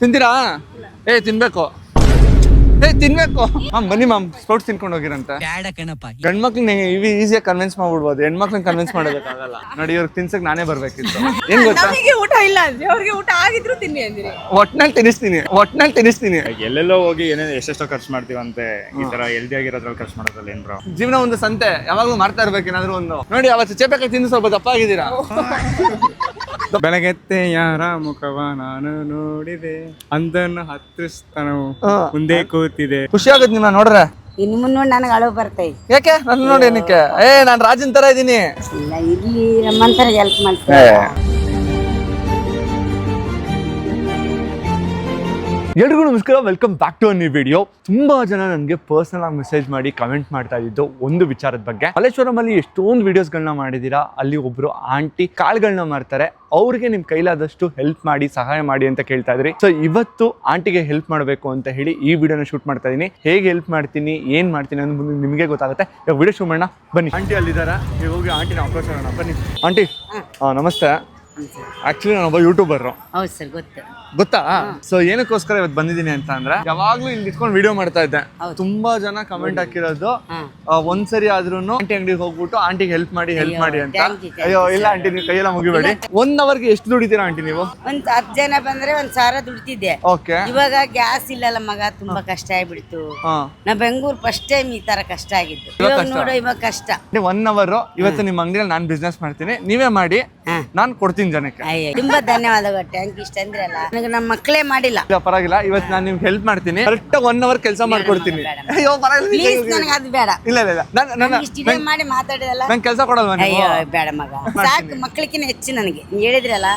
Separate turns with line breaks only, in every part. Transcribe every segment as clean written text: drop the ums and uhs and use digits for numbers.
ತಿಂತೀರಾ? ತಿನ್ಬೇಕು. ತಿನ್ಬೇಕು ಬನ್ನಿ ಮ್ಯಾಮ್, ಸ್ಪೋರ್ಟ್ಸ್ ತಿನ್ಕೊಂಡು ಹೋಗಿರಂತೆ. ಗಂಡ್ಮಕ್ಳನ್ನ ಈಸಿಯಾಗಿ ಕನ್ವಿನ್ಸ್ ಮಾಡ್ಬಿಡ್ಬೋದು, ಹೆಣ್ಮಕ್ಳನ್ನ ಕನ್ವಿನ್ಸ್ ಮಾಡೋದಕ್ಕಾಗಲ್ಲ. ನೋಡಿ ಇವ್ರಿಗೆ ತಿನ್ಸಕ್ ನಾನೇ ಬರ್ಬೇಕಿತ್ತು. ಏನ್ ಗೊತ್ತಾ,
ಊಟ ಇಲ್ಲ ಅಂದ್ರೆ ಅವ್ರಿಗೆ ಊಟ ಆಗಿದ್ರು ತಿನ್ನಿ ಅಂದಿರಿ.
ಒಟ್ನಲ್ಲಿ ತಿನ್ನಿಸ್ತೀನಿ.
ಎಲ್ಲೆಲ್ಲೋ ಹೋಗಿ ಏನೇನು ಎಷ್ಟೆಷ್ಟೋ ಖರ್ಚು ಮಾಡ್ತೀವಂತೆ, ಈ ತರ ಹೆಲ್ದಿ ಆಗಿರೋದ್ರಲ್ಲಿ ಖರ್ಚು ಮಾಡೋದ್ರಲ್ಲಿ ಏನ್ ಬ್ರೋ?
ಜೀವನ ಒಂದು ಸಂತೆ, ಯಾವಾಗ್ಲೂ ಮಾಡ್ತಾ ಇರ್ಬೇಕು ಏನಾದ್ರು ಒಂದು. ನೋಡಿ ಅವತ್ತು ಚೇಪೆಕಾಯಿ ತಿಂದು ಸ್ವಲ್ಪ ದಪ್ಪ ಆಗಿದ್ದೀರಾ.
ಬೆಳಗೆತ್ತೆ ಯಾರ ಮುಖವ ನಾನು ನೋಡಿದೆ, ಅಂದನ್ನು ಹತ್ತಿಸ್ತಾನವು ಮುಂದೆ ಕೂತಿದೆ.
ಖುಷಿ ಆಗುತ್ತೆ ನಿಮ್ಮನ್ನ ನೋಡ್ರೆ.
ಇನ್ನು ಮುಂದೆ ನೋಡಿ ನನಗೆ ಅಳು ಬರ್ತೈತಿ.
ಯಾಕೆ ನನ್ನ ನೋಡಿ ಏನಕ್ಕೆ? ನಾನ್ ರಾಜನ್ ತರ ಇದೀನಿ.
ಇಲ್ಲ, ಇಲ್ಲಿ ನಮ್ಮಂತರ ಹೆಲ್ಪ್ ಮಾಡ್ತಾರೆ.
ಎಲ್ರಿಗೂ ನಮಸ್ಕಾರ, welcome back to new video. ತುಂಬಾ ಜನ ನನಗೆ ಪರ್ಸನಲ್ ಆಗಿ ಮೆಸೇಜ್ ಮಾಡಿ ಕಮೆಂಟ್ ಮಾಡ್ತಾ ಇದ್ದು ಒಂದು ವಿಚಾರದ ಬಗ್ಗೆ. ಮಲ್ಲೇಶ್ವರಮಲ್ಲಿ ಎಷ್ಟೊಂದು ವಿಡಿಯೋಸ್ಗಳನ್ನ ಮಾಡಿದ್ದೀರಾ, ಅಲ್ಲಿ ಒಬ್ರು ಆಂಟಿ ಕಾಳುಗಳನ್ನ ಮಾರ್ತಾರೆ, ಅವ್ರಿಗೆ ನಿಮ್ ಕೈಲಾದಷ್ಟು ಹೆಲ್ಪ್ ಮಾಡಿ, ಸಹಾಯ ಮಾಡಿ ಅಂತ ಕೇಳ್ತಾ ಇದ್ರಿ. ಸೊ ಇವತ್ತು ಆಂಟಿಗೆ ಹೆಲ್ಪ್ ಮಾಡಬೇಕು ಅಂತ ಹೇಳಿ ಈ ವಿಡಿಯೋನ ಶೂಟ್ ಮಾಡ್ತಾ ಇದೀನಿ. ಹೇಗೆ ಹೆಲ್ಪ್ ಮಾಡ್ತೀನಿ, ಏನ್ ಮಾಡ್ತೀನಿ ಅನ್ನೋದು ಮುಂದೆ ನಿಮಗೆ ಗೊತ್ತಾಗುತ್ತೆ. ಇವಾಗ ವಿಡಿಯೋ ಶೂಟ್ ಮಾಡೋಣ ಬನ್ನಿ. ಆಂಟಿ ಅಲ್ಲಿದ್ದಾರೆ, ನೀವು ಹೋಗಿ ಆಂಟಿನ ಅಪ್ರೋಚ್ ಮಾಡೋಣ ಬನ್ನಿ. ಆಂಟಿ ನಮಸ್ತೆ. ಆಕ್ಚುಲಿ ನಾನೊಬ್ಬ ಯೂಟ್ಯೂಬರ್.
ಹೌದು ಸರ್,
ಗೊತ್ತಾ? ಸೊ ಏನಕ್ಕೋಸ್ಕರ ಇವತ್ತು ಬಂದಿದ್ದೀನಿ ಅಂತ ಅಂದ್ರೆ, ಯಾವಾಗ್ಲೂ ಇಲ್ಲಿ ಇಟ್ಕೊಂಡು ವಿಡಿಯೋ ಮಾಡ್ತಾ ಇದ್ದೆ. ತುಂಬಾ ಜನ ಕಮೆಂಟ್ ಹಾಕಿರೋದು, ಒಂದ್ಸರಿ ಆದ್ರೂ ಆಂಟಿ ಅಂಗಡಿಗೆ ಹೋಗ್ಬಿಟ್ಟು ಆಂಟಿಗೆ ಹೆಲ್ಪ್ ಮಾಡಿ ಅಂತ. ಅಯ್ಯೋ ಇಲ್ಲ ಆಂಟಿ, ನೀವು ಕೈಯೆಲ್ಲ ಮುಗಿಬೇಡಿ. 1 ಅವರ್ಗೆ ಎಷ್ಟು ದುಡಿತೀರಾ ಆಂಟಿ ನೀವು?
ಒಂದ್ 10 ಜನ ಬಂದ್ರೆ 1,000 ದುಡ್ತಿದ್ದೆ.
ಓಕೆ.
ಇವಾಗ ಗ್ಯಾಸ್ ಇಲ್ಲಲ್ಲ ಮಗ, ತುಂಬಾ ಕಷ್ಟ ಆಗ್ಬಿಡ್ತು. ನಾ ಬೆಂಗಳೂರು ಫಸ್ಟ್ ಟೈಮ್ ಈ ತರ ಕಷ್ಟ ಆಗಿತ್ತು. ಇವಾಗ ನೋಡು, ಇವಾಗ ಕಷ್ಟ.
1 ಅವರ್ ಇವತ್ತು ನಿಮ್ಮ ಅಂಗಡಿಯಲ್ಲಿ ನಾನು ಬಿಸ್ನೆಸ್ ಮಾಡ್ತೀನಿ, ನೀವೇ ಮಾಡಿ, ನಾನು ಕೊಡ್ತೀನಿ ಜನಕ್ಕೆ.
ತುಂಬಾ ಧನ್ಯವಾದಗಳು, ಥ್ಯಾಂಕ್ ಯು. ಇಷ್ಟ ಅಂದ್ರಲ್ಲ, ನನಗೆ ನಮ್ಮ ಮಕ್ಕಳೇ ಮಾಡಿಲ್ಲ.
ಪರವಾಗಿಲ್ಲ, ಇವತ್ತು ನಾನು ನಿಮ್ಗೆ ಹೆಲ್ಪ್ ಮಾಡ್ತೀನಿ. ಕರೆಕ್ಟ್ 1 ಅವರ್ ಕೆಲಸ ಮಾಡ್ಕೊಡ್ತೀನಿ. ಅಯ್ಯೋ
ಪ್ಲೀಸ್, ನನಗೆ ಅದು ಬೇಡ.
ಇಲ್ಲ
ಇಷ್ಟ ಮಾಡಿ ಮಾತಾಡಿದಲ್ಲ,
ನಂಗೆ ಕೆಲಸ ಕೊಡಲ್ವಾ?
ಅಯ್ಯೋ ಬೇಡ ಮಗ, ಸಾಕು. ಮಕ್ಕಳಿಗಿನ ಹೆಚ್ಚು ನನಗೆ. ನೀವ್ ಹೇಳಿದ್ರಲ್ಲ,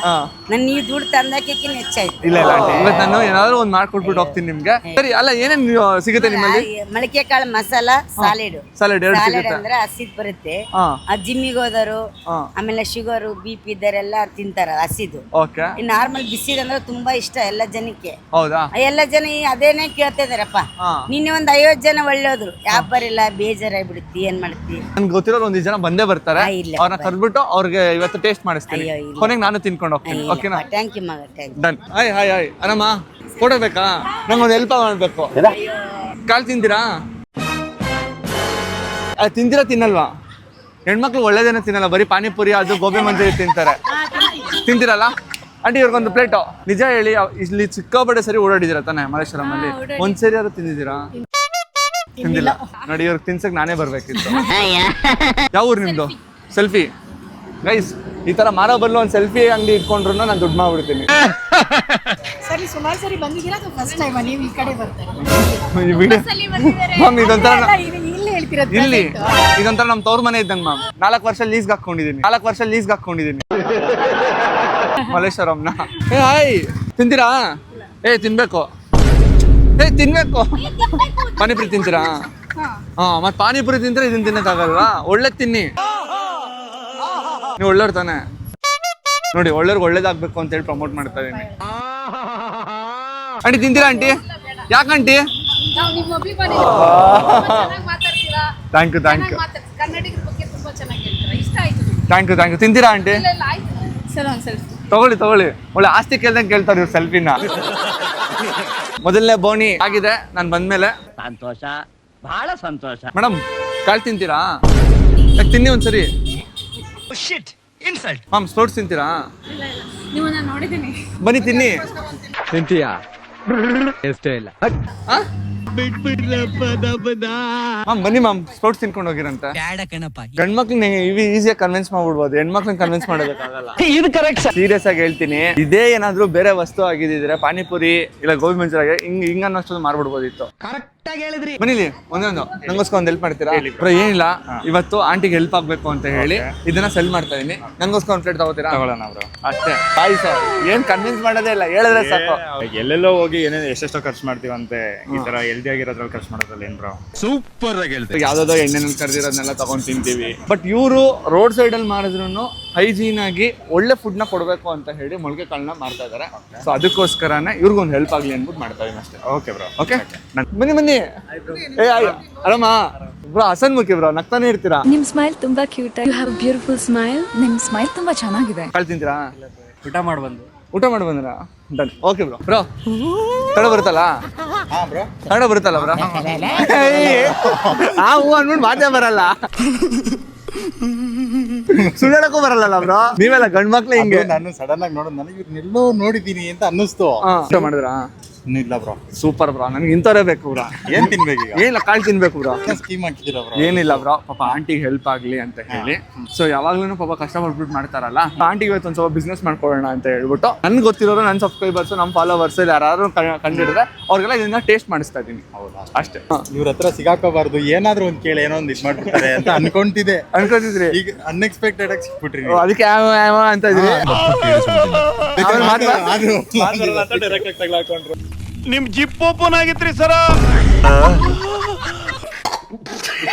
ನನ್ ನೀವು ದುಡ್ಡು ತಂದಕ್ಕಿನ ಹೆಚ್ಚಾಯ್ತು.
ಇಲ್ಲ ಇವತ್ತು ನಾನು ಏನಾದ್ರು ಒಂದ್ ಮಾಡ್ಕೊಟ್ಬಿಟ್ಟು ಹೋಗ್ತೀನಿ ನಿಮ್ಗೆ. ಸರಿ ಅಲ್ಲ, ಏನೇನ್ ಸಿಗುತ್ತೆ ನಿಮ್ಮಲ್ಲಿ?
ಮೊಳಕೆ ಕಾಳು ಮಸಾಲ, ಸಾಲೆಡ್ ಅಂದ್ರೆ ಹಸಿದ್ ಬರುತ್ತೆ. ಜಿಮ್ಮಿಗೆ ಹೋದರು, ಆಮೇಲೆ ಶುಗರ್ BP ಇದ್ದರೆಲ್ಲ ತಿಂತಾರ ಹಸಿದು. ನಾರ್ಮಲ್ ಬಿಸಿದಂದ್ರೆ ತುಂಬಾ ಇಷ್ಟ ಎಲ್ಲ ಜನಕ್ಕೆ.
ಹೌದಾ?
ಎಲ್ಲ ಜನ ಅದೇನೆ ಕೇಳ್ತಾ ಇದಾರಪ್ಪ. ನಿನ್ನೆ ಒಂದ್ 50 ಜನ ಒಳ್ಳೆದ್ರು, ವ್ಯಾಪಾರ ಇಲ್ಲ, ಬೇಜಾರಾಗ್ಬಿಡುತ್ತಿ, ಏನ್ ಮಾಡ್ತಿ?
ನನ್ಗೆ ಗೊತ್ತಿರೋರು 1 ಜನ ಬಂದೇ ಬರ್ತಾರೆ, ಅವ್ರನ್ನ ಕರ್ಬಿಟ್ಟು ಅವ್ರಿಗೆ ಇವತ್ತು ಟೇಸ್ಟ್ ಮಾಡಿಸ್ತೀನಿ. ಕೊನೆಗೆ ನಾನು ತಿನ್ಕೊಂಡು ಹೋಗ್ತೀನಿ. ಓಕೆನಾ?
ಥ್ಯಾಂಕ್ ಯು ಮಗ, ಥ್ಯಾಂಕ್ ಯು.
ಡನ್. ಹಾಯ್ ಅನಮ್ಮ, ಫೋಟೋ ಬೇಕಾ? ನಂಗೊಂದು ಹೆಲ್ಪ್ ಮಾಡ್ಬೇಕು. ಕಾಳು ತಿಂತೀರಾ? ತಿನ್ನಲ್ವಾ? ಹೆಣ್ಮಕ್ಳು ಒಳ್ಳೇದೇನ ತಿನ್ನಲ್ಲ, ಬರೀ ಪಾನಿಪುರಿ ಅದು ಗೋಬಿ ಮಂಚೂರಿ ತಿಂತಾರೆ. ತಿಂತೀರಲ್ಲ ಆಂಟಿ? ಇವ್ರಿಗೊಂದು ಪ್ಲೇಟು. ನಿಜ ಹೇಳಿ, ಇಲ್ಲಿ ಸಿಕ್ಕಾಪಟ್ಟೆ ಸರಿ ಓಡಾಡಿದ್ದೀರಾ ತಾನೆ ಮಲ್ಲೇಶ್ವರಮಲ್ಲಿ? ಒಂದ್ಸರಿ ಆದ್ರೂ ತಿಂದಿದ್ದೀರಾ? ತಿಂದಿಲ್ಲ. ನೋಡಿ ಇವ್ರಿಗೆ ತಿನ್ಸಕ್ ನಾನೇ ಬರ್ಬೇಕಿತ್ತು. ಯಾವ ಊರು ನಿಮ್ದು? ಸೆಲ್ಫಿ ಗೈಸ್, ಈ ತರ ಮಾರೋ ಬದಲು ಒಂದು ಸೆಲ್ಫಿ ಅಂಗಡಿ ಇಟ್ಕೊಂಡ್ರು ನಾನು ದುಡ್ಡು ಮಾಡ್ಬಿಡ್ತೀನಿ.
ಸರಿ, ಸುಮಾರು ಸರಿ ಬಂದಿದ್ದೀರಾ ಅಥವಾ ಫಸ್ಟ್ ಟೈಮ್ ನೀವು ಈ ಕಡೆ ಬರ್ತಾರೆ?
ಮ್ಯಾಮ್ ಇದೊಂಥರ
ಇಲ್ಲಿ
ಇದೊಂಥರ ನಮ್ ತವ್ರ ಮನೆ ಇದ್ದಂಗೆ ಮ್ಯಾಮ್. 4 ವರ್ಷ ಲೀಸ್ಗೆ ಹಾಕೊಂಡಿದ್ದೀನಿ ಮಲ್ಲೇಶ್ವರಂನ. ಹಾಯ್, ತಿಂತೀರಾ? ತಿನ್ಬೇಕು. ಪಾನಿಪುರಿ ತಿಂತೀರಾ? ಮತ್ತೆ ಪಾನಿಪುರಿ ತಿಂತೀರಾ, ಇದನ್ನ ತಿನ್ನಕ್ಕಾಗಲ್ವಾ? ಒಳ್ಳೆ ತಿನ್ನಿ, ನೀವು ಒಳ್ಳೆಯವ್ರು ತಾನೆ. ನೋಡಿ, ಒಳ್ಳೆಯವ್ರಿಗೆ ಒಳ್ಳೇದಾಗ್ಬೇಕು ಅಂತ ಹೇಳಿ ಪ್ರಮೋಟ್ ಮಾಡ್ತಾ ಇದೀನಿ. ಆಂಟಿ ತಿಂತೀರಾ? ಆಂಟಿ ಯಾಕಂಟಿ? Thank you. ತಿಂತೀರಾ ಆಂಟಿ? ತಗೊಳ್ಳಿ. ಒಳ್ಳೆ ಆಸ್ತಿ ಕೇಳ್ದಂಗೆ ಕೇಳ್ತಾರೆ ಇವ್ರು ಸೆಲ್ಫಿನ. ಮೊದಲನೇ ಬೋಣಿ ಆಗಿದೆ ನಾನು ಬಂದ್ಮೇಲೆ.
ಸಂತೋಷ, ಬಹಳ ಸಂತೋಷ.
ಮೇಡಮ್, ಕಾಳು ತಿಂತೀರಾ? ತಿನ್ನಿ ಒಂದ್ಸರಿ. ಮ್ಯಾಮ್, ಸ್ಪೋರ್ಟ್ಸ್ ತಿಂತೀರಾ? ಬನ್ನಿ ತಿನ್ನಿ.
ತಿಂತೀಯಾ? ಎಷ್ಟೇ ಇಲ್ಲ.
ಮ್ಯಾಮ್ ಬನ್ನಿ ಮ್ಯಾಮ್, ಸ್ಪೋರ್ಟ್ಸ್ ತಿನ್ಕೊಂಡು ಹೋಗಿರಂತೆ. ಗಂಡ್ಮಕ್ಳನ್ನ ಈಸಿಯಾಗಿ ಕನ್ವಿನ್ಸ್ ಮಾಡ್ಬಿಡ್ಬೋದು, ಹೆಣ್ಮಕ್ಳನ್ನ ಕನ್ವಿನ್ಸ್ ಮಾಡೋದಕ್ಕಾಗಲ್ಲ. ಇದು ಕರೆಕ್ಟ್. ಸೀರಿಯಸ್ ಆಗಿ ಹೇಳ್ತೀನಿ, ಇದೇ ಏನಾದ್ರು ಬೇರೆ ವಸ್ತು ಆಗಿದ್ರೆ, ಪಾನಿಪುರಿ ಇಲ್ಲ ಗೋಬಿ ಮಂಚೂರಿ ಹಿಂಗ ಅನ್ನೋಷ್ಟು ಮಾಡ್ಬಿಡ್ಬೋದಿತ್ತು. ಬನ್ನಿಲಿ, ಒಂದೊಂದು ನಂಗೋಸ್ಕರ ಒಂದು ಹೆಲ್ಪ್ ಮಾಡ್ತೀರಾ? ಏನಿಲ್ಲ, ಇವತ್ತು ಆಂಟಿಗೆ ಹೆಲ್ಪ್ ಆಗ್ಬೇಕು ಅಂತ ಹೇಳಿ ಇದನ್ನ ಸೆಲ್ ಮಾಡ್ತಾ ಇದೀನಿ. ನಂಗೋಸ್ಕರ ಒಂದು ಪ್ಲೇಟ್ ತಗೋತೀರಾ?
ತಗೊಳ್ಳೋಣ ಬ್ರೋ.
ಅಷ್ಟೇ ಬಾಯ್ ಸರ್, ಏನ್ ಕನ್ವಿನ್ಸ್ ಮಾಡೋದೇ ಇಲ್ಲ, ಹೇಳಿದ್ರೆ ಸಾಕು.
ಎಲ್ಲೆಲ್ಲೋ ಹೋಗಿ ಏನೇನು ಎಷ್ಟೆಷ್ಟೋ ಖರ್ಚು ಮಾಡ್ತೀವಂತೆ, ಈ ತರ ಹೆಲ್ದಿ ಆಗಿರೋದ್ರಲ್ಲಿ ಖರ್ಚು ಮಾಡೋದ್ರಲ್ಲಿ ಏನ್ ಬ್ರೋ? ಸೂಪರ್ ಆಗಿ ಹೇಳ್ತೀವಿ.
ಯಾವ್ದಾದ್ರು ಎಣ್ಣೆನಲ್ಲಿ ಕರ್ದಿರೋದನ್ನೆಲ್ಲ ತಗೊಂಡ್ ತಿಂತೀವಿ. ಬಟ್ ಇವರು ರೋಡ್ ಸೈಡ್ ಅಲ್ಲಿ ಮಾಡಿದ್ರು ಹೈಜೀನ್ ಆಗಿ ಒಳ್ಳೆ ಫುಡ್ ನ ಕೊಡ್ಬೇಕು ಅಂತ ಹೇಳಿ ಮೊಳಕೆ ಕಾಳನ್ನ ಮಾಡ್ತಾ ಇದಾರೆ. ಸೊ ಅದಕ್ಕೋಸ್ಕರನೇ ಇವ್ರಿಗೊಂದು ಹೆಲ್ಪ್ ಆಗ್ಲಿ ಅನ್ಬಿಟ್ಟು ಮಾಡ್ತಾ ಇದೀನಿ ಅಷ್ಟೇ.
Okay bro.
ಓಕೆ, ಬನ್ನಿ. ಆರಾಮ ಬ್ರೋ? ಹಸನ್ಮುಖಿ ಬ್ರೋ, ನಗ್ತಾನೆ ಇರ್ತೀರಾ?
ನಿಮ್ ಸ್ಮೈಲ್ ತುಂಬಾ cute. You have beautiful smile. ನಿಮ್ ಸ್ಮೈಲ್ ತುಂಬಾ ಚೆನ್ನಾಗಿದೆ.
ಕಾಳು ತಿಂತೀರಾ?
ಊಟ ಮಾಡಿ ಬಂದ್ರಾ?
Done. Okay bro. Bro Kannada ಬರುತ್ತಲ್ಲ? ಕನ್ನಡ ಬರುತ್ತಲ್ಲ ಬ್ರೋ? ಆ ಹೂ ಅಂದ್ಬಿಟ್ಟು ಮಾತೇ ಬರಲ್ಲ, ಸುಳ್ಳಾಡಕ್ಕೂ ಬರಲ್ಲ ಬ್ರೋ. ನೀವೆಲ್ಲ ಗಂಡ್ ಮಕ್ಳು ಹಿಂಗೆ.
ನಾನು ಸಡನ್ ಆಗಿ ನೋಡೋದು, ನನಗೆ ಎಲ್ಲೋ ನೋಡಿದೀನಿ ಅಂತ ಅನ್ನಿಸ್ತು.
ಊಟ ಮಾಡಿದ್ರಾ?
ಇನ್ನೂ ಇಲ್ಲ ಬ್ರೋ.
ಸೂಪರ್ ಬ್ರೋ, ನನಗೆ ಇಂಥವ್ರೇ ಬೇಕು ಬ್ರೋ.
ಏನ್ ತಿನ್ಬೇಕು ಈಗ?
ಏನಿಲ್ಲ, ಕಾಳು ತಿನ್ಬೇಕು ಬ್ರೋ.
ಸ್ಕೀಮ್ ಹಾಕಿದ್ದೀರಾ ಬ್ರೋ?
ಏನಿಲ್ಲ ಬ್ರೋ, ಪಾಪ ಆಂಟಿಗೆ ಹೆಲ್ಪ್ ಆಗ್ಲಿ ಅಂತ ಹೇಳಿ. ಸೊ ಯಾವಾಗ್ಲೂ ಪಾಪ ಕಷ್ಟಪಟ್ಬಿಟ್ಟು ಮಾಡ್ತಾರಲ್ಲ, ಆಂಟಿಗೆ ಇವತ್ತು ಒಂದ್ ಸ್ವಲ್ಪ ಬಿಸ್ನೆಸ್ ಮಾಡ್ಕೊಳ್ಳೋಣ ಅಂತ ಹೇಳ್ಬಿಟ್ಟು, ನನ್ಗೆ ಗೊತ್ತಿರೋರು ನನ್ನ ಸಬ್ಸ್ಕ್ರೈಬರ್ಸ್, ನಮ್ಮ ಫಾಲೋವರ್ಸ್ ಯಾರು ಕಂಡಿಡಿದ್ರೆ ಅವ್ರಿಗೆಲ್ಲ ಇದನ್ನ ಟೇಸ್ಟ್ ಮಾಡಿಸ್ತಾ ಇದೀನಿ.
ಹೌದಾ?
ಅಷ್ಟೇ.
ಇವ್ರ ಹತ್ರ ಸಿಗಾಕೋಬಾರ್ದು, ಏನಾದ್ರು ಒಂದ್ ಕೇಳಿ ಏನೋ ಒಂದ್ ಇದ್ ಮಾಡ್ಬಿಡ್ತಾರೆ ಅಂತ
ಅನ್ಕೊಂಡಿದ್ರಿ,
ಈಗ ಅನ್ಎಕ್ಸ್ಪೆಕ್ಟೆಡ್ ಆಗಿ ಸಿಕ್ಬಿಟ್ರಿ.
ಅದಕ್ಕೆ ಯಾವ ಅಂತ ಇದ್ರಿ.
ನಿಮ್ ಜಿಪ್ ಓಪನ್ ಆಗಿತ್ರಿ ಸರ.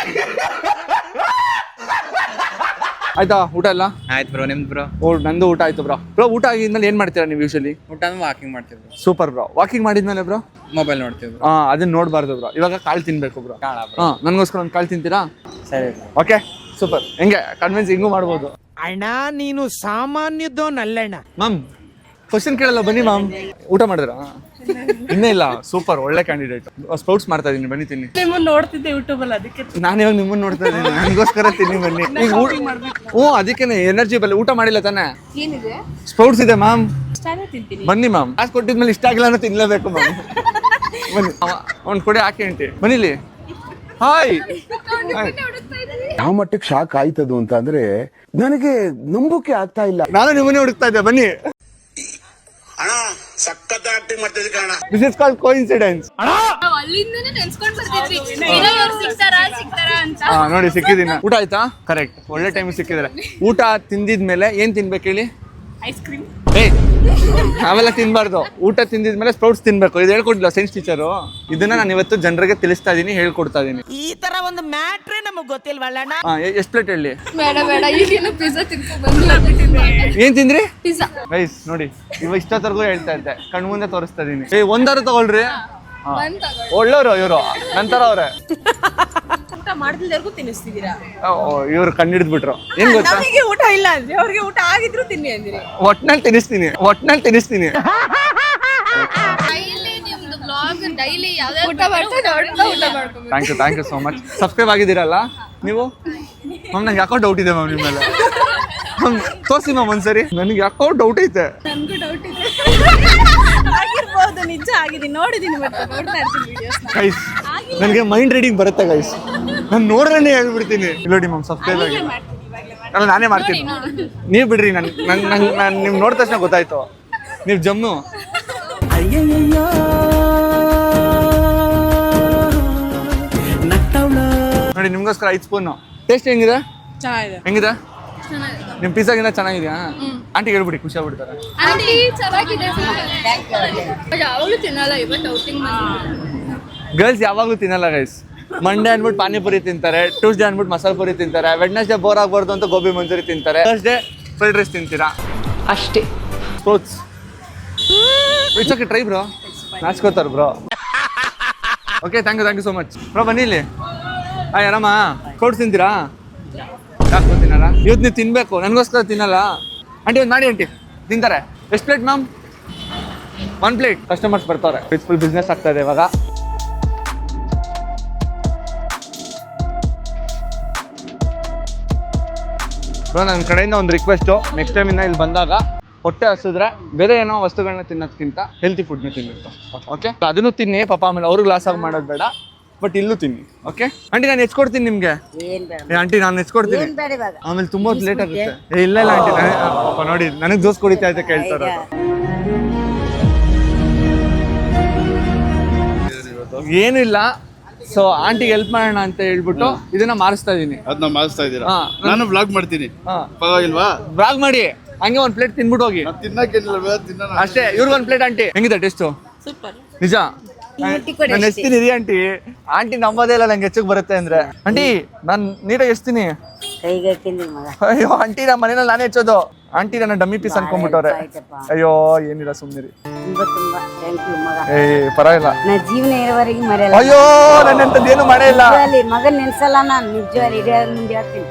ಆಯ್ತಾ ಊಟ ಎಲ್ಲ?
ಆಯ್ತು ಬ್ರೋ, ನಿಮ್ದು ಬ್ರೋ?
ನಂದು ಊಟ ಆಯ್ತು ಬ್ರೋ. ಬ್ರೋ ಊಟ ಆಗಿದ್ಮೇಲೆ ಏನ್ ಮಾಡ್ತೀರಾ ನೀವು ಯೂಶಲಿ?
ಊಟ ವಾಕಿಂಗ್ ಮಾಡ್ತಿದ್ರು.
Super bro. ವಾಕಿಂಗ್ ಮಾಡಿದ್ಮೇಲೆ ಬ್ರೋ
ಮೊಬೈಲ್ ನೋಡ್ತಿದ್ರು.
ಅದನ್ನ ನೋಡ್ಬಾರ್ದು ಬ್ರೋ. ಇವಾಗ ಕಾಳು ತಿನ್ಬೇಕು ಬ್ರೋ.
ಕಾಳ
ನನ್ಗೋಸ್ಕರ ಒಂದು ಕಾಳು ತಿಂತೀರಾ?
ಸರಿ.
Okay super. ಹೆಂಗೆ ಕನ್ವಿನ್ಸ್ ಹಿಂಗೂ ಮಾಡ್ಬೋದು.
ಅಣ್ಣ ನೀನು ಸಾಮಾನ್ಯದೋನಲ್ಲಣ್ಣ.
ಮ್ಯಾಮ್ ಕ್ವಶನ್ ಕೇಳಲ್ಲ, ಬನ್ನಿ ಮ್ಯಾಮ್. ಊಟ ಮಾಡಿದ್ರಾ? ಇನ್ನೇ ಇಲ್ಲ. ಸೂಪರ್, ಒಳ್ಳೆ ಕ್ಯಾಂಡಿಡೇಟ್. ಸ್ಪೌಟ್ಸ್ ಮಾಡ್ತಾ ಇದೀನಿ, ಬನ್ನಿ ತಿನ್ನಿ.
ನೋಡ್ತಿದ್ದೆ ಯೂಟ್ಯೂಬ್ ಅಲ್ಲಿ, ಅದಕ್ಕೆ
ನಾನು ಇವಾಗ ನಿಮ್ಮನ್ನ ನೋಡ್ತಾ ಇದ್ದೀನಿ, ನನಗೋಸ್ಕರ ತಿನ್ನಿ ಬನ್ನಿ. ಅದಕ್ಕೇನೆ ಎನರ್ಜಿ ಬಲ್ಲ. ಊಟ ಮಾಡಿಲ್ಲ ತಾನೆ?
ಏನಿದೆ
ಸ್ಪೌಟ್ಸ್ ಇದೆ ಮ್ಯಾಮ್,
ತಿಂತೀನಿ.
ಬನ್ನಿ ಮ್ಯಾಮ್. ಕಾಸು ಕೊಟ್ಟಿದ್ಮೇಲೆ ಇಷ್ಟ ಆಗಿಲ್ಲ ಅನ್ನೋ ತಿನ್ಲೇಬೇಕು ಮ್ಯಾಮ್. ಬನ್ನಿ, ಒಂದು ಕೊಡಿ ಹಾಕಿ ಆಂಟಿ. ಬನ್ನಿಲಿ. ಹಾಯ್.
ಯಾವ ಮಟ್ಟಕ್ಕೆ ಶಾಕ್ ಆಯ್ತದು ಅಂತ ಅಂದ್ರೆ ನನಗೆ ನಂಬೋಕೆ ಆಗ್ತಾ ಇಲ್ಲ.
ನಾನು ನಿಮ್ಮನ್ನೇ ಹುಡುಕ್ತಾ ಇದ್ದೆ, ಬನ್ನಿ. This is called coincidence. ನೋಡಿ ಸಿಕ್ಕಿದೀನಿ. ಊಟ ಆಯ್ತಾ? ಕರೆಕ್ಟ್, ಒಳ್ಳೆ ಟೈಮ್ ಸಿಕ್ಕಿದ್ರೆ. ಊಟ ತಿಂದಿದ್ಮೇಲೆ ಏನ್ ತಿನ್ಬೇಕು ಹೇಳಿ?
Ice cream.
ನಾವೆಲ್ಲ ತಿನ್ಬಾರ್ದು. ಊಟ ತಿಂದಿದ್ಮೇಲೆ ಸ್ಪ್ರೌಟ್ಸ್ ತಿನ್ಬೇಕು. ಇದು ಹೇಳ್ಕೊಟ್ಟಿಲ್ಲ ಸೈನ್ಸ್ ಟೀಚರು. ಇದನ್ನ ನಾನು ಇವತ್ತು ಜನರಿಗೆ ತಿಳಿಸ್ತಾ ಇದೀನಿ, ಹೇಳ್ಕೊಡ್ತಾ ಇದೀನಿ.
ಈ ತರ ಒಂದು ಮ್ಯಾಟ್ರೇ ನಮಗ್ ಗೊತ್ತಿಲ್ವಲ್ಲಣ್ಣ.
ಎಷ್ಟು ಪ್ಲೇಟ್ ಹೇಳಿ?
ಬೇಡ ಈಗೇನು ಪಿಜ್ಜಾ ತಿನ್ಕೊಂಡು
ಏನ್ ತಿಂದ್ರಿ?
ಪಿಜ್ಜಾ.
ರೈಸ್ ನೋಡಿ, ಇವಾಗ ಇಷ್ಟೊತ್ತರ್ಗೂ ಹೇಳ್ತಾ ಇದ್ದೆ, ಕಣ್ ಮುಂದೆ ತೋರಿಸ್ತಾ ಇದೀನಿ. ಒಂದಾರು ತಗೊಳ್ರಿ. ಒಳ್ಳೆಯವರು ಇವರು, ನಂತರ ಅವ್ರೆ.
ಊಟ ಮಾಡಿದವ್ರಿಗೂ ತಿನ್ನಿಸ್ತಿದ್ದೀರಾ?
ಇವ್ರು ಕಣ್ಣಿಡಿದ್ಬಿಟ್ರು. ಏನ್ ಗೊತ್ತಾ,
ನಮಗೆ ಊಟ ಇಲ್ಲ ಅಂದ್ರೆ ಅವ್ರಿಗೆ ಊಟ ಆಗಿದ್ರು ತಿನ್ನಿ ಅಂದಿರಿ.
ಒಟ್ನಲ್ಲಿ ತಿನ್ನಿಸ್ತೀನಿ. Thank you so much. Subscribe ಆಗಿದ್ದೀರಲ್ಲ ನೀವು? ಮ್ಯಾಮ್ ನಂಗೆ ಯಾಕೋ ಡೌಟ್ ಇದೆ ಮ್ಯಾಮ್ ನಿಮ್ಮ ಮೇಲೆ. ಮ್ಯಾಮ್ ತೋರಿಸಿ ಮ್ಯಾಮ್ ಒಂದ್ಸರಿ, ನನಗೆ ಯಾಕೋ ಡೌಟ್ ಐತೆ.
ನನ್ಗೂ ಡೌಟ್ ಇದೆ. ಆಗಿರ್ಬೋದು, ನಿಜ ಆಗಿದೆ, ನೋಡಿದೀನಿ, ಮತ್ತೆ ನೋಡ್ತಾ ಇರ್ತೀನಿ ವಿಡಿಯೋಸ್.
ಗೈಸ್ ನನಗೆ ಮೈಂಡ್ ರೀಡಿಂಗ್ ಬರುತ್ತೆ ಗೈಸ್, ನಾನು ನೋಡ್ರೇನೆ ಹೇಳ್ಬಿಡ್ತೀನಿ. ನೋಡಿ ಮ್ಯಾಮ್ ಸಬ್ಸ್ಕ್ರೈಬ್ ಆಗಿ. ಅಲ್ಲ ನಾನೇ ಮಾಡ್ತೀನಿ, ನೀವು ಬಿಡ್ರಿ. ನಾನು ನಿಮ್ಗೆ ನೋಡಿದ ತಕ್ಷಣ ಗೊತ್ತಾಯ್ತು ನೀವು ಜಮ್ಮು. ನೋಡಿ ನಿಮ್ಗೋಸ್ಕರ 5 ಸ್ಪೂನ್. ಟೇಸ್ಟ್ ಹೆಂಗಿದೆ? ಹೆಂಗಿದೆ? ನಿಮ್ ಪಿಜ್ಜಾಗಿಂತ ಚೆನ್ನಾಗಿದ್ಯಾ? ಆಂಟಿ ಹೇಳ್ಬಿಡಿ, ಖುಷಿ ಆಗ್ಬಿಡ್ತಾರೆ. ಗರ್ಲ್ಸ್ ಯಾವಾಗ್ಲೂ ತಿನ್ನಲ್ಲ ಗೈಸ್. ಮಂಡೇ ಅನ್ಬಿಟ್ಟು ಪಾನಿಪುರಿ ತಿಂತಾರೆ, ಟ್ಯೂಸ್ಡೇ ಅನ್ಬಿಟ್ಟು ಮಸಾಲೆ ಪುರಿ ತಿಂತಾರೆ, ವೆಡ್ನೆಸ್ಡೇ ಬೋರ್ ಆಗ್ಬಾರ್ದು ಅಂತ ಗೋಬಿ ಮಂಚೂರಿ ತಿಂತಾರೆ, ಥರ್ಸ್ಡೇ ಫ್ರೈಡ್ ರೈಸ್ ತಿಂತೀರಾ
ಅಷ್ಟೇ.
Sports it's okay, try bro. ನಾಚ್ಕೋತಾರೆ bro. Okay thank you so much bro. ಬನ್ನಿ ಇಲ್ಲಿ. ಆರಾಮ? ಫ್ರೂಟ್ಸ್ ತಿಂತೀರಾ? ಯಾಕೆ ತಿನ್ನಲ್ಲ? ಇವತ್ತು ನೀವು ತಿನ್ಬೇಕು, ನನಗೋಸ್ಕರ ತಿನ್ನಲ್ಲ. ಆಂಟಿ ಒಂದು ಮಾಡಿ ಆಂಟಿ, ತಿಂತಾರೆ. ಎಷ್ಟು ಪ್ಲೇಟ್ ಮ್ಯಾಮ್? 1 ಪ್ಲೇಟ್. ಕಸ್ಟಮರ್ಸ್ ಬರ್ತಾರೆ, ಫುಲ್ ಬಿಸ್ನೆಸ್ ಆಗ್ತಾ ಇದೆ ಇವಾಗ. ಬ್ರೋ ನನ್ನ ಕಡೆಯಿಂದ ಒಂದು ರಿಕ್ವೆಸ್ಟು, ನೆಕ್ಸ್ಟ್ ಟೈಮ್ ಇಲ್ಲಿ ಬಂದಾಗ ಹೊಟ್ಟೆ ಹಸಿದ್ರೆ ಬೇರೆ ಏನೋ ವಸ್ತುಗಳನ್ನ ತಿನ್ನೋದಕ್ಕಿಂತ ಹೆಲ್ತಿ ಫುಡ್ನ ತಿನ್ಬೇಕು. ಓಕೆ, ಅದನ್ನು ತಿನ್ನಿ ಪಾಪ, ಆಮೇಲೆ ಅವ್ರಿಗೆ ಲಾಸ್ ಆಗಿ ಮಾಡೋದು ಬೇಡ. ಬಟ್ ಇಲ್ಲೂ ತಿನ್ನಿ. ಓಕೆ ಆಂಟಿ, ನಾನು ಹೆಚ್ಕೊಡ್ತೀನಿ ನಿಮ್ಗೆ. ಆಂಟಿ ನಾನು ಹೆಚ್ಕೊಡ್ತೀನಿ, ಆಮೇಲೆ ತುಂಬಾ ಲೇಟ್ ಆಗುತ್ತೆ. ಇಲ್ಲ ಆಂಟಿ, ಪಾಪ ನೋಡಿ ನನಗೆ ದೋಸೆ ಕುಡಿತಾ ಇದ್ದೆ ಕೇಳ್ತಾರೆ. ಏನಿಲ್ಲ, ಸೊ ಆಂಟಿಗೆ ಹೆಲ್ಪ್ ಮಾಡೋಣ ಅಂತ ಹೇಳ್ಬಿಟ್ಟು ಇದನ್ನ ಮಾರಿಸ್ತಾ ಇದೀನಿ.
ಅದನ್ನ ಮಾಡಿಸ್ತಾ ಇದ್ದೀರಾ? ನಾನು ವ್ಲಾಗ್ ಮಾಡ್ತೀನಿ, ಪರವಾಗಿಲ್ವಾ?
ಬ್ಲಾಗ್ ಮಾಡಿ, ಹಂಗೆ 1 ಪ್ಲೇಟ್ ತಿನ್ಬಿಟ್ಟು ಹೋಗಿ. ಅಷ್ಟೇ. ಇವ್ರಿಗೆ 1 ಪ್ಲೇಟ್. ಆಂಟಿ ಹೆಂಗಿದೆ ಟೇಸ್ಟು?
ಸೂಪರ್.
ನಿಜ ನಾನು ಎಸ್ತೀನಿ ರೀ ಆಂಟಿ. ಆಂಟಿ ನಂಬೋದೇ ಇಲ್ಲ ನಂಗೆ ಹೆಚ್ಚಿಗೆ ಬರುತ್ತೆ ಅಂದ್ರೆ. ಆಂಟಿ ನಾನು ನೀಟಾಗಿ ಎಸ್ತೀನಿ. ಅಯ್ಯೋ ಆಂಟಿ, ನಮ್ಮ ಮನೇಲಿ ನಾನೇ ಹೆಚ್ಚೋದು. ಆಂಟಿ ನನ್ನ ಡಮ್ಮಿ ಪೀಸ್ ಅನ್ಕೊಂಡ್ಬಿಟ್ಟವ್ರೆ. ಅಯ್ಯೋ ಏನಿಲ್ಲ, ಸುಮ್ಮನಿರಿ. ಪರವಾಗಿಲ್ಲ,
ಜೀವನ ಇರೋವರೆಗೆ ಮರೆಯಲ್ಲ.
ಅಯ್ಯೋ ನನ್ನಂತದ್ದು ಏನು ಮಾಡೇ ಇಲ್ಲ.
ಮಗನ್ ನೆನ್ಸಲ್ಲ ನಾನು, ನಿಜವಾಗ್ಲಿ ಮುಂದೆ ಹೇಳ್ತೀನಿ.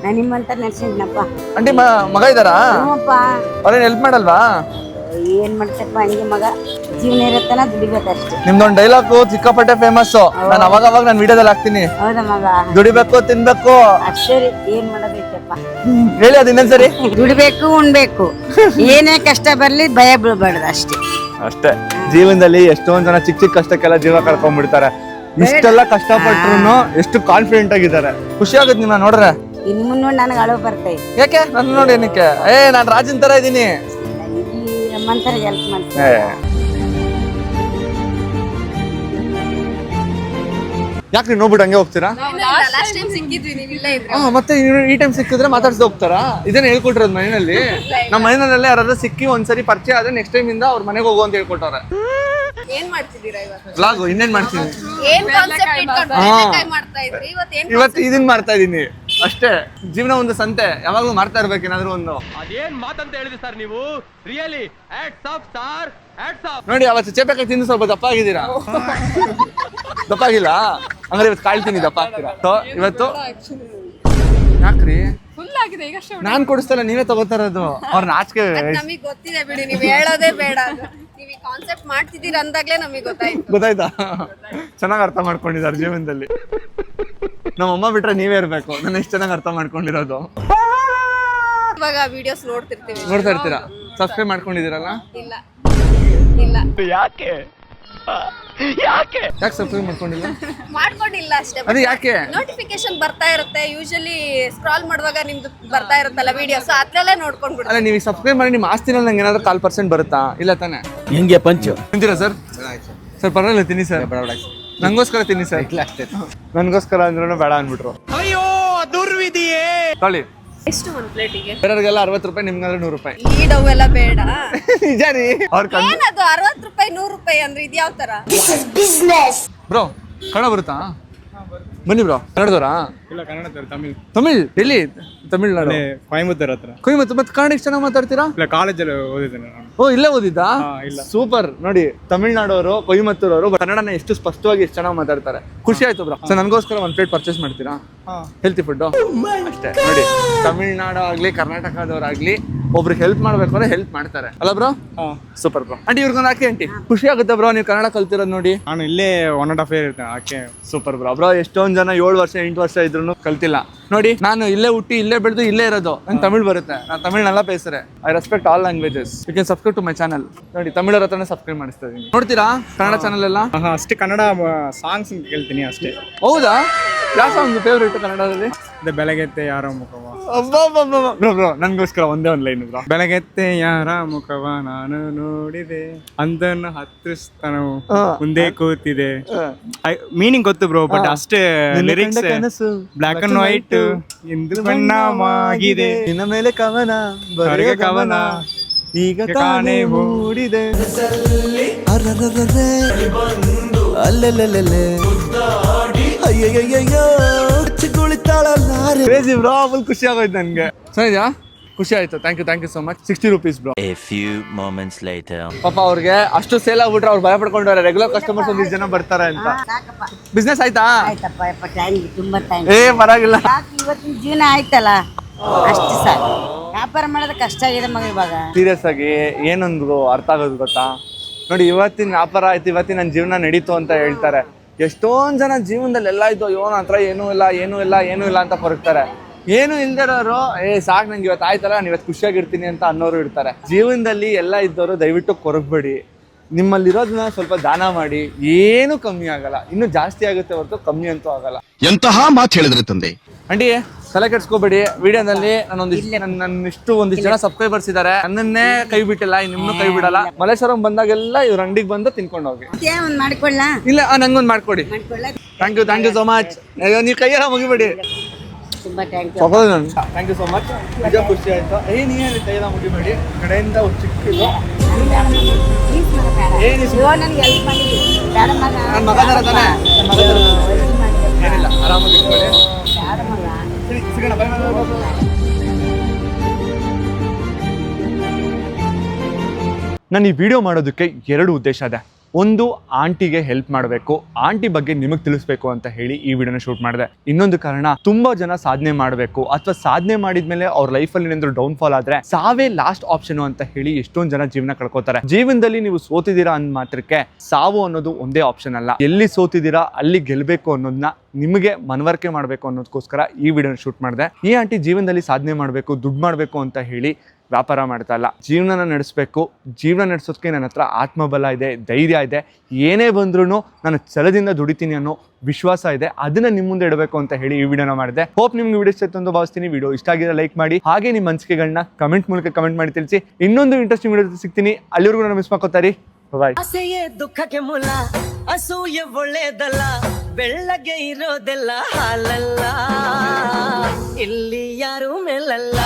ನಾನು ನಿಮ್ಮಂತ ನೆನ್ಸಿದ್ನಪ್ಪ.
ಆಂಟಿ ಮಗ ಇದ್ದಾರಾ? ಅವ್ರೇನು ಹೆಲ್ಪ್ ಮಾಡಲ್ವಾ?
ಏನ್ ಮಾಡ್ತಪ್ಪ ಹಂಗೆ ಮಗ, ಜೀವನ ಇರತ್ತಲ್ಲ ದುಡಿಬೇಕಷ್ಟೇ.
ನಿಮ್ದೊಂದು ಡೈಲಾಗ್ ಸಿಕ್ಕಾಪಟ್ಟೆ ಫೇಮಸ್. ನಾನು ಅವಾಗ ನಾನು ವಿಡಿಯೋದಲ್ಲಿ ಹಾಕ್ತೀನಿ.
ಹೌದಾ ಮಗ?
ದುಡಿಬೇಕು ತಿನ್ಬೇಕು
ಅಷ್ಟೇ ರೀ, ಏನ್ ಮಾಡೋದೈತಪ್ಪ.
ಹೇಳಿ ಅದು ಇನ್ನೊಂದ್ಸರಿ.
ದುಡಿಬೇಕು ಉಣ್ಬೇಕು, ಏನೇ ಕಷ್ಟ ಬರ್ಲಿ ಭಯ ಬೀಳ್ಬಾರ್ದು ಅಷ್ಟೇ.
ಅಷ್ಟೇ. ಜೀವನದಲ್ಲಿ ಎಷ್ಟೊಂದ್ ಜನ ಚಿಕ್ಕ ಚಿಕ್ಕ ಕಷ್ಟಕ್ಕೆಲ್ಲ ಜೀವ ಕಳ್ಕೊಂಡ್ಬಿಡ್ತಾರೆ. ಇಷ್ಟೆಲ್ಲ ಕಷ್ಟಪಟ್ರು ಎಷ್ಟು ಕಾನ್ಫಿಡೆಂಟ್ ಆಗಿದ್ದಾರೆ. ಖುಷಿ ಆಗುತ್ತೆ ನಿನ್ನ ನೋಡ್ರೆ.
ಇನ್ ಮುನ್ನೋಡ್ ನನಗೆ ಅಳವು ಬರ್ತೈತಿ.
ಯಾಕೆ ನನ್ನ ನೋಡಿ ಏನಕ್ಕೆ? ನಾನ್ ರಾಜನ್ ತರ ಇದೀನಿ.
ಇಲ್ಲಿ ನಮ್ಮಂತರಿಗೆ ಹೆಲ್ಪ್ ಮಾಡ್ತಾರೆ.
ಯಾಕೆ ನೀವು ನೋಡ್ಬಿಟ್ಟು ಹಂಗೆ ಹೋಗ್ತೀರಾ?
ಲಾಸ್ಟ್ ಟೈಮ್ ಸಿಕ್ಕಿದ್ವಿ, ನೀವು ಇಲ್ಲೇ ಇದ್ರೆ.
ಮತ್ತೆ ಈ ಟೈಮ್ ಸಿಕ್ಕಿದ್ರೆ ಮಾತಾಡ್ಸಿ ಹೋಗ್ತಾರಾ? ಇದನ್ನ ಹೇಳ್ಕೊಟ್ಟಿರೋದು ಮನೆಯಲ್ಲಿ. ನಮ್ಮ ಮನೆಯಲ್ಲೇ ಯಾರಾದ್ರೂ ಸಿಕ್ಕಿ ಒಂದ್ಸರಿ ಪರಿಚಯ ಆದ್ರೆ ನೆಕ್ಸ್ಟ್ ಟೈಮ್ ಇಂದ ಅವ್ರ ಮನೆಗೆ ಹೋಗು ಅಂತ ಹೇಳ್ಕೊಟ್ಟಾರೆ.
ಏನ್ ಮಾಡ್ತಿದ್ದೀರಾ ಇವತ್ತು?
ವ್ಲಾಗ್ ಇನ್ನೇನ್ ಮಾಡ್ತೀನಿ.
ಏನ್ ಕಾನ್ಸೆಪ್ಟ್ ಇಟ್ಕೊಂಡು ಬೆಂಡೆಕಾಯಿ ಮಾಡ್ತಾ ಇದ್ರಿ,
ಇವತ್ತು ಇದನ್ ಮಾಡ್ತಾ ಇದೀನಿ ಅಷ್ಟೇ. ಜೀವನ ಒಂದು ಸಂತೆ, ಯಾವಾಗ್ಲೂ ಮಾಡ್ತಾ ಇರ್ಬೇಕು ಏನಾದ್ರು ಒಂದು.
ಅದೇನ್ ಮಾತಂತ ಹೇಳಿದ್ರಿ ಸರ್ ನೀವು? Really hats off sir, hats off.
ನೋಡಿ ಅವತ್ತು ಚೇಪೆಕಾಯಿ ತಿಂದು ಸ್ವಲ್ಪ ದಪ್ಪ ಆಗಿದ್ದೀರಾ. ದಪ್ಪ ಆಗಿಲ್ಲ ಹಂಗಾರೆ ಇವತ್ತು ಕಾಳ್ತೀನಿ ದಪ್ಪ ಆಗ್ತೀರಾ. ಇವತ್ತು ಯಾಕ್ರಿ?
ಫುಲ್ ಆಗಿದೆ ಈಗ.
ನಾನ್ ಕೊಡಿಸ್ತಲ್ಲ, ನೀವೇ ತಗೋತಾ ಇರೋದು. ಅವ್ರ ನಾಚಿಕೆ.
ನಮಗ್ ಗೊತ್ತಿದೆ ಬಿಡಿ, ನೀವ್ ಹೇಳೋದೇ ಬೇಡ. ನೀವ್ ಈ ಕಾನ್ಸೆಪ್ಟ್ ಮಾಡ್ತಿದ್ದೀರ ಅಂದಾಗ್ಲೇ ನಮಗ್
ಗೊತ್ತಾಯ್ತಾ? ಚೆನ್ನಾಗ್ ಅರ್ಥ ಮಾಡ್ಕೊಂಡಿದ್ದಾರೆ ಜೀವನದಲ್ಲಿ. ನಮ್ಮಮ್ಮ ಬಿಟ್ರೆ ನೀವೇ ಇರ್ಬೇಕು, ನನ್ನ ಎಷ್ಟು ಚೆನ್ನಾಗಿ ಅರ್ಥ ಮಾಡ್ಕೊಂಡಿರೋದು.
ಇವಾಗ ವಿಡಿಯೋಸ್ ನೋಡ್ತಿರ್ತೀವಿ.
ನೋಡ್ತಾ ಇರ್ತೀರಾ? ಸಬ್ಸ್ಕ್ರೈಬ್ ಮಾಡ್ಕೊಂಡಿದ್ದೀರಲ್ಲ?
ಇಲ್ಲ ಇಲ್ಲ,
ಯಾಕೆ ಯಾಕೆ
ಯಾಕೆ ಸಬ್ಸ್ಕ್ರೈಬ್ ಮಾಡ್ಕೊಂಡಿಲ್ಲ?
ಮಾಡ್ಕೊಂಡಿಲ್ಲ ಅಷ್ಟೇ.
ಅದು ಯಾಕೆ?
ನೋಟಿಫಿಕೇಶನ್ ಬರ್ತಾ ಇರುತ್ತೆ, ಯೂಶಲಿ ಸ್ಕ್ರಾಲ್ ಮಾಡುವಾಗ ನಿಮ್ದು ಬರ್ತಾ ಇರುತ್ತಲ್ಲ ವಿಡಿಯೋಸ್, ಅದ್ರಲ್ಲೇ ನೋಡ್ಕೊಂಡ್ಬಿಡು.
ಅಲ್ಲ, ನೀವು ಸಬ್ಸ್ಕ್ರೈಬ್ ಮಾಡಿ ನಿಮ್ಮ ಆಸ್ತಿನಲ್ಲಿ ನಂಗೆ ಏನಾದ್ರು 4% ಬರುತ್ತಾ? ಇಲ್ಲ ತಾನೆ?
ಹೆಂಗೆ ಪಂಚು
ತಿಂತೀರಾ ಸರ್? ಸರ್ ಪರವಾಗಿಲ್ಲ ತಿನ್ನಿ ಸರ್. ನಂಗೋಸ್ಕರ ತಿನ್ನಿ ಸರ್. ನನ್ಗೋಸ್ಕರ ಅಂದ್ರೂ ಬೇಡ ಅಂದ್ಬಿಟ್ರು.
ಅಯ್ಯೋ ದುರ್ವಿಧಿಯೇ.
ತೊಳಿ.
ಎಷ್ಟು ಒಂದು ಪ್ಲೇಟಿಗೆ?
ಬೇರೆಯವ್ರಿಗೆಲ್ಲ 60 ರೂಪಾಯಿ, ನಿಮ್ಗಾದ್ರೆ 100 ರೂಪಾಯಿ.
ಈಡವೆಲ್ಲ ಬೇಡ.
ನಿಜ ರೀ. ಅವ್ರ
ಏನದು 60 ರೂಪಾಯಿ 100 ರೂಪಾಯಿ ಅಂದ್ರೆ ಇದ್ಯಾವ ತರ?
ಬ್ರೋ ಕನ್ನಡ ಬರುತ್ತಾ? ಬನ್ನಿ ಬ್ರೋ. ಕನ್ನಡದವರಾ?
ಇಲ್ಲ, ಕನ್ನಡ ತಮಿಳ್.
ತಮಿಳ್ ಎಲ್ಲಿ? ತಮಿಳ್ನಾಡು
ಕೊಯಮತ್ತೂರ್ ಹತ್ರ.
ಕೊಯಮತ್ತೂರ್. ಮತ್ತೆ ಕನ್ನಡ ಎಷ್ಟು ಚೆನ್ನಾಗಿ ಮಾತಾಡ್ತೀರಾ?
ಇಲ್ಲ, ಕಾಲೇಜಲ್ಲಿ ಓದಿದ್ದೇನೆ ನಾನು.
ಓ, ಇಲ್ಲೇ ಓದಿದ್ದಾ?
ಇಲ್ಲ.
ಸೂಪರ್. ನೋಡಿ, ತಮಿಳ್ನಾಡವರು ಕೊಯಮತ್ತೂರವರು ಕನ್ನಡನ ಎಷ್ಟು ಸ್ಪಷ್ಟವಾಗಿ ಎಷ್ಟು ಚೆನ್ನಾಗಿ ಮಾತಾಡ್ತಾರೆ. ಖುಷಿ ಆಯ್ತು ಬ್ರೋ. ಸೊ ನನಗೋಸ್ಕರ ಒಂದು ಪ್ಲೇಟ್ ಪರ್ಚೇಸ್ ಮಾಡ್ತೀರಾ? ಹೆಲ್ತಿ ಫುಡ್ ಅಷ್ಟೇ. ನೋಡಿ, ತಮಿಳ್ನಾಡು ಆಗ್ಲಿ ಕರ್ನಾಟಕದವರಾಗ್ಲಿ ಒಬ್ರಿಗೆ ಹೆಲ್ಪ್ ಮಾಡ್ಬೇಕು ಅಂದ್ರೆ ಹೆಲ್ಪ್ ಮಾಡ್ತಾರೆ ಅಲ್ಲ ಬ್ರೋ? Super bro. ಆಂಟಿ ಇವ್ರಿಗೊಂದು ಹಾಕಿ ಆಂಟಿ. ಖುಷಿ ಆಗುತ್ತೆ ಬ್ರೋ ನೀವು ಕನ್ನಡ ಕಲ್ತಿರೋದು ನೋಡಿ.
ನಾನು ಇಲ್ಲೇ 1.5 year ಇರ್ತೇನೆ ಆಕೆ.
Super bro. ಬ್ರೋ ಎಷ್ಟೊಂದ್ ಜನ 7 ವರ್ಷ 8 ವರ್ಷ ಇದ್ರು ಕಲ್ತಿಲ್ಲ. ನೋಡಿ, ನಾನು ಇಲ್ಲೇ ಹುಟ್ಟಿ ಇಲ್ಲೇ ಬೆಳೆದು ಇಲ್ಲೇ ಇರೋದು. ನಂಗೆ ತಮಿಳ್ ಬರುತ್ತೆ, ನಾನು ತಮಿಳ್ನೆಲ್ಲ ಬೇಸರೆ. I respect all languages. You can subscribe to my channel. ನೋಡಿ, ತಮಿಳರ ಹತ್ರನೇ ಸಬ್ಸ್ಕ್ರೈಬ್ ಮಾಡಿಸ್ತಾ ಇದೀನಿ. ನೋಡ್ತೀರಾ ಕನ್ನಡ ಚಾನಲ್ ಎಲ್ಲ?
ಅಷ್ಟೇ, ಕನ್ನಡ ಸಾಂಗ್ಸ್ ಕೇಳ್ತೀನಿ ಅಷ್ಟೇ.
ಹೌದಾ? ಯಾವ ಸಾಂಗ್ ಫೇವ್ರೇಟ್ ಕನ್ನಡದಲ್ಲಿ?
ಬೆಳಗೆತ್ತೆ ಯಾರ ಮುಖವ.
ಬ್ರೋ ಬ್ರೋ ನನ್ಗೋಸ್ಕರ ಒಂದೇ ಒಂದು ಲೈನ್ ಬ್ರೋ.
ಬೆಳಗೆತ್ತೆ ಯಾರ ಮುಖವ ನಾನು ನೋಡಿದೆ, ಅಂದನ್ನು ಹತ್ತಿಸ್ತನವು ಮುಂದೆ ಕೂತಿದೆ. ಮೀನಿಂಗ್ ಗೊತ್ತು ಬ್ರೋ, ಬಟ್ ಅಷ್ಟೇ ಲಿರಿಕ್ಸ್ ಬ್ಲಾಕ್ ಅಂಡ್ ವೈಟ್ ಇಂದು ಬಣ್ಣವಾಗಿದೆ.
ನಿನ್ನ ಮೇಲೆ ಕವನ
ಹೊರಗೆ ಕವನ
ಈಗ ಕಾಣೆ ಮೂಡಿದೆ. ಕ್ರೇಜಿ ಬ್ರೋ, ಫುಲ್ ಖುಷಿ ಆಗೋಯ್ತು ನನ್ಗೆ. ಸರಿಯಾ? ಖುಷಿ ಆಯ್ತು. Thank you so much. 60 rupees bro.
A few moments later.
ಪಾಪ ಅವ್ರಿಗೆ ಅಷ್ಟು ಸೇಲ್ ಆಗ್ಬಿಟ್ರೆ ಅವ್ರು ಭಯ ಪಡ್ಕೊಂಡವ್ರೆ. ರೆಗ್ಯುಲರ್ ಕಸ್ಟಮರ್ಸ್ ಒಂದಿಷ್ಟು ಜನ ಬರ್ತಾರೆ ಅಂತ.
ಸಾಕಪ್ಪ.
ಬಿಸ್ನೆಸ್ ಆಯ್ತಾ?
ಆಯ್ತಪ್ಪ, ಥ್ಯಾಂಕ್ ಯು, ತುಂಬಾ ಥ್ಯಾಂಕ್ ಯು.
ಪರವಾಗಿಲ್ಲ.
ಸಾಕು, ಇವತ್ತಿನ ಜೀವನ ಆಯ್ತಲ್ಲ ಅಷ್ಟು ಸಾಕು. ವ್ಯಾಪಾರ ಮಾಡೋದು ಕಷ್ಟ ಆಗಿದೆ ಮಗ ಇವಾಗ.
ಸೀರಿಯಸ್ ಆಗಿ ಏನೊಂದು ಅರ್ಥ ಆಗೋದು ಗೊತ್ತಾ? ನೋಡಿ, ಇವತ್ತಿನ ವ್ಯಾಪಾರ ಆಯ್ತು, ಇವತ್ತಿನ ನನ್ನ ಜೀವನ ನಡೀತು ಅಂತ ಹೇಳ್ತಾರೆ. ಎಷ್ಟೊಂದು ಜನ ಜೀವನದಲ್ಲಿ ಎಲ್ಲ ಇದ್ದು ಅಯ್ಯೋ ನನ್ನ ಹತ್ರ ಏನೂ ಇಲ್ಲ ಅಂತ ಕೊರಗ್ತಾರೆ. ಏನು ಇಲ್ದಿರೋರು ಸಾಕು ನಂಗೆ ಇವತ್ತು ಆಯ್ತಲ್ಲ, ನಾನು ಇವತ್ತು ಖುಷಿಯಾಗಿರ್ತೀನಿ ಅಂತ ಅನ್ನೋರು ಇರ್ತಾರೆ. ಜೀವನದಲ್ಲಿ ಎಲ್ಲ ಇದ್ದವರು ದಯವಿಟ್ಟು ಕೊರಗಬೇಡಿ. ನಿಮ್ಮಲ್ಲಿರೋದನ್ನ ಸ್ವಲ್ಪ ದಾನ ಮಾಡಿ, ಏನು ಕಮ್ಮಿ ಆಗಲ್ಲ. ಇನ್ನೂ ಜಾಸ್ತಿ ಆಗುತ್ತೆ ಹೊರತು ಕಮ್ಮಿ ಅಂತೂ ಆಗಲ್ಲ.
ಎಂತಹ ಮಾತು ಹೇಳಿದ್ರೆ ತಂದೆ.
ಆಂಟಿ ತಲೆ ಕೆಡ್ಸ್ಕೋಬೇಡಿ. ವಿಡಿಯೋದಲ್ಲಿ ಒಂದಿಷ್ಟು ಜನ ಸಬ್ಸ್ಕ್ರೈಬರ್ಸ್ ಇದ್ದಾರೆ. ನನ್ನನ್ನೇ ಕೈ ಬಿಟ್ಟಿಲ್ಲ, ನಿಮ್ಮನ್ನು ಕೈ ಬಿಡಲ್ಲ. ಮಲ್ಲೇಶ್ವರಂ ಬಂದಾಗೆಲ್ಲ ಇವ್ರ ಅಂಗಡಿಗೆ ಬಂದು ತಿನ್ಕೊಂಡು ಹೋಗಿ.
ಒಂದು ಮಾಡ್ಕೊಳ್ಳ.
ಇಲ್ಲ, ನಂಗೊಂದು ಮಾಡ್ಕೊಡಿ. Thank you so much. ನೀವು ಕೈಯೆಲ್ಲ ಮುಗಿಬೇಡಿ.
ತುಂಬಾ thank you.
Thank you so much. ನಿಜ ಖುಷಿ ಆಯ್ತು. ನೀವೇನು ಕೈಯೆಲ್ಲ ಮುಗಿಬೇಡಿ. ಕಡೆಯಿಂದ ಚಿಕ್ಕಿದ್ದು
ನನಗೆ ಹೆಲ್ಪ್ ಮಾಡಿದ್ವಿ. ಬೇಡ ಮಗ.
ನನ್ನ ಮಗ ಥರ ತಾನೆ? ಏನಿಲ್ಲ, ಆರಾಮಾಗಿ ಇಟ್ಕೊಳ್ಳಿ.
ಬೇಡ ಮಗ.
ಸಿಗೋಣ. ಬೈ. ನಾನು ಈ ವಿಡಿಯೋ ಮಾಡೋದಕ್ಕೆ 2 ಉದ್ದೇಶ ಇದೆ. ಒಂದು ಆಂಟಿಗೆ ಹೆಲ್ಪ್ ಮಾಡಬೇಕು, ಆಂಟಿ ಬಗ್ಗೆ ನಿಮಗೆ ತಿಳಿಸ್ಬೇಕು ಅಂತ ಹೇಳಿ ಈ ವಿಡಿಯೋನ ಶೂಟ್ ಮಾಡಿದೆ. ಇನ್ನೊಂದು ಕಾರಣ, ತುಂಬಾ ಜನ ಸಾಧನೆ ಮಾಡಬೇಕು ಅಥವಾ ಸಾಧನೆ ಮಾಡಿದ್ಮೇಲೆ ಅವ್ರ ಲೈಫಲ್ಲಿ ಏನಾದ್ರು ಡೌನ್ ಫಾಲ್ ಆದ್ರೆ ಸಾವೇ ಲಾಸ್ಟ್ ಆಪ್ಷನ್ ಅಂತ ಹೇಳಿ ಎಷ್ಟೊಂದು ಜನ ಜೀವನ ಕಳ್ಕೊತಾರೆ. ಜೀವನದಲ್ಲಿ ನೀವು ಸೋತಿದ್ದೀರಾ ಅಂದ ಮಾತ್ರಕ್ಕೆ ಸಾವು ಅನ್ನೋದು ಒಂದೇ ಆಪ್ಷನ್ ಅಲ್ಲ. ಎಲ್ಲಿ ಸೋತಿದ್ದೀರಾ ಅಲ್ಲಿ ಗೆಲ್ಬೇಕು ಅನ್ನೋದನ್ನ ನಿಮಗೆ ಮನವರಿಕೆ ಮಾಡಬೇಕು ಅನ್ನೋದಕ್ಕೋಸ್ಕರ ಈ ವಿಡಿಯೋನ ಶೂಟ್ ಮಾಡಿದೆ. ಈ ಆಂಟಿ ಜೀವನದಲ್ಲಿ ಸಾಧನೆ ಮಾಡಬೇಕು, ದುಡ್ಡು ಮಾಡಬೇಕು ಅಂತ ಹೇಳಿ ವ್ಯಾಪಾರ ಮಾಡ್ತಾ ಇಲ್ಲ, ಜೀವನನ ನಡೆಸಬೇಕು. ಜೀವನ ನಡೆಸೋದಕ್ಕೆ ನನ್ನ ಹತ್ರ ಆತ್ಮಬಲ ಇದೆ, ಧೈರ್ಯ ಇದೆ, ಏನೇ ಬಂದ್ರೂ ನಾನು ಛಲದಿಂದ ದುಡಿತೀನಿ ಅನ್ನೋ ವಿಶ್ವಾಸ ಇದೆ. ಅದನ್ನ ನಿಮ್ಮ ಮುಂದೆ ಇಡಬೇಕು ಅಂತ ಹೇಳಿ ಈ ವಿಡಿಯೋನ ಮಾಡಿದೆ. ಹೋಪ್ ನಿಮ್ಗೆ ವಿಡಿಯೋ ಇಷ್ಟ ಅಂತ ಭಾವಿಸ್ತೀನಿ. ವಿಡಿಯೋ ಇಷ್ಟ ಆಗಿದ್ರೆ ಲೈಕ್ ಮಾಡಿ, ಹಾಗೆ ನಿಮ್ಮ ಅನಿಸಿಕೆಗಳನ್ನ ಕಮೆಂಟ್ ಮೂಲಕ ಕಮೆಂಟ್ ಮಾಡಿ ತಿಳಿಸಿ. ಇನ್ನೊಂದು ಇಂಟ್ರೆಸ್ಟಿಂಗ್ ವಿಡಿಯೋ ಸಿಗ್ತೀನಿ. ಅಲ್ಲಿವರೆಗೂ ನಾನು ಮಿಸ್ ಮಾಡ್ಕೋತಾರಿ. ಬಾಯ್.
ಆಸೆಯೇ ದುಃಖಕ್ಕೆ ಮೂಲ, ಅಸೂಯೆ ಒಳ್ಳೇದಲ್ಲ, ಬೆಳ್ಳಗೆ ಇರೋದೆಲ್ಲ ಹಾಲಲ್ಲ, ಇಲ್ಲಿ ಯಾರು ಮೇಲಲ್ಲ.